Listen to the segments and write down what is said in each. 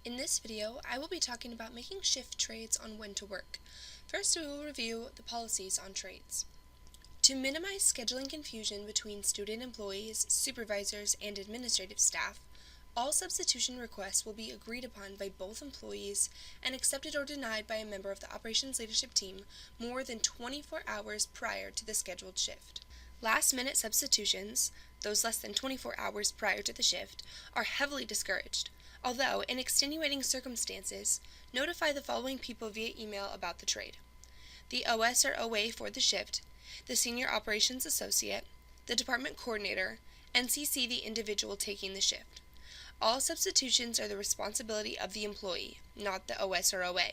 In this video, I will be talking about making shift trades on when to work. First, we will review the policies on trades. To minimize scheduling confusion between student employees, supervisors, and administrative staff, all substitution requests will be agreed upon by both employees and accepted or denied by a member of the operations leadership team more than 24 hours prior to the scheduled shift. Last-minute substitutions, those less than 24 hours prior to the shift, are heavily discouraged. Although, in extenuating circumstances, notify the following people via email about the trade: the OS or OA for the shift, the Senior Operations Associate, the Department Coordinator, and CC the individual taking the shift. All substitutions are the responsibility of the employee, not the OS or OA.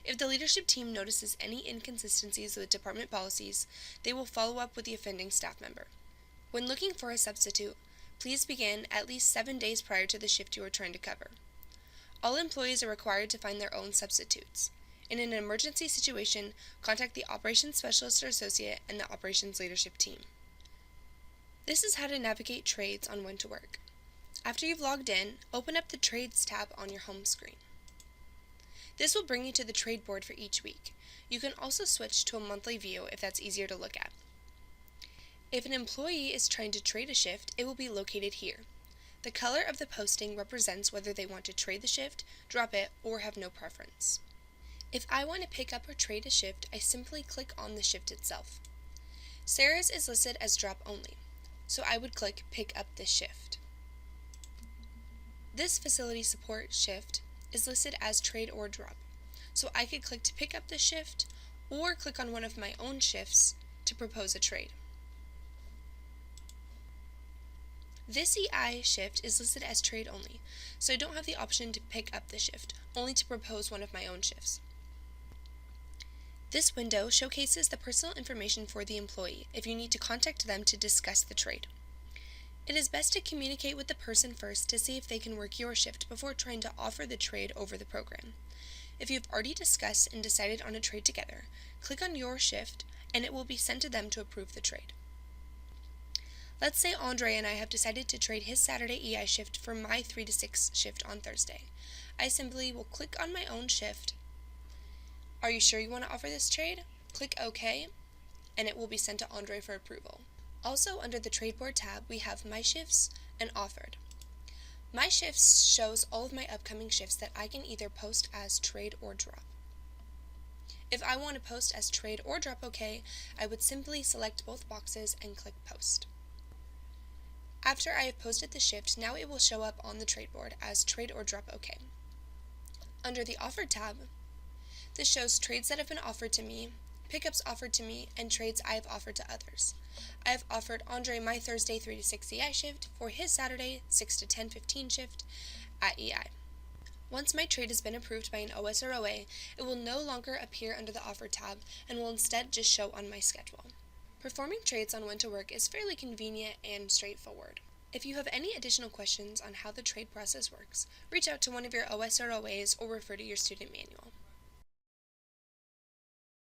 If the leadership team notices any inconsistencies with department policies, they will follow up with the offending staff member. When looking for a substitute, please begin at least 7 days prior to the shift you are trying to cover. All employees are required to find their own substitutes. In an emergency situation, contact the Operations Specialist or Associate and the Operations Leadership team. This is how to navigate trades on when to work. After you've logged in, open up the Trades tab on your home screen. This will bring you to the trade board for each week. You can also switch to a monthly view if that's easier to look at. If an employee is trying to trade a shift, it will be located here. The color of the posting represents whether they want to trade the shift, drop it, or have no preference. If I want to pick up or trade a shift, I simply click on the shift itself. Sarah's is listed as drop only, so I would click pick up this shift. This facility support shift is listed as trade or drop, so I could click to pick up the shift or click on one of my own shifts to propose a trade. This EI shift is listed as trade only, so I don't have the option to pick up the shift, only to propose one of my own shifts. This window showcases the personal information for the employee if you need to contact them to discuss the trade. It is best to communicate with the person first to see if they can work your shift before trying to offer the trade over the program. If you've already discussed and decided on a trade together, click on your shift and it will be sent to them to approve the trade. Let's say Andre and I have decided to trade his Saturday EI shift for my 3 to 6 shift on Thursday. I simply will click on my own shift. Are you sure you want to offer this trade? Click OK, and it will be sent to Andre for approval. Also, under the Trade Board tab, we have My Shifts and Offered. My Shifts shows all of my upcoming shifts that I can either post as trade or drop. If I want to post as trade or drop OK, I would simply select both boxes and click Post. After I have posted the shift, now it will show up on the Trade Board as trade or drop OK. Under the Offered tab, this shows trades that have been offered to me, pickups offered to me, and trades I have offered to others. I have offered Andre my Thursday 3 to 6 EI shift for his Saturday 6 to 10:15 shift at EI. Once my trade has been approved by an OS or OA, it will no longer appear under the Offer tab and will instead just show on my schedule. Performing trades on when to work is fairly convenient and straightforward. If you have any additional questions on how the trade process works, reach out to one of your OS or OAs or refer to your student manual.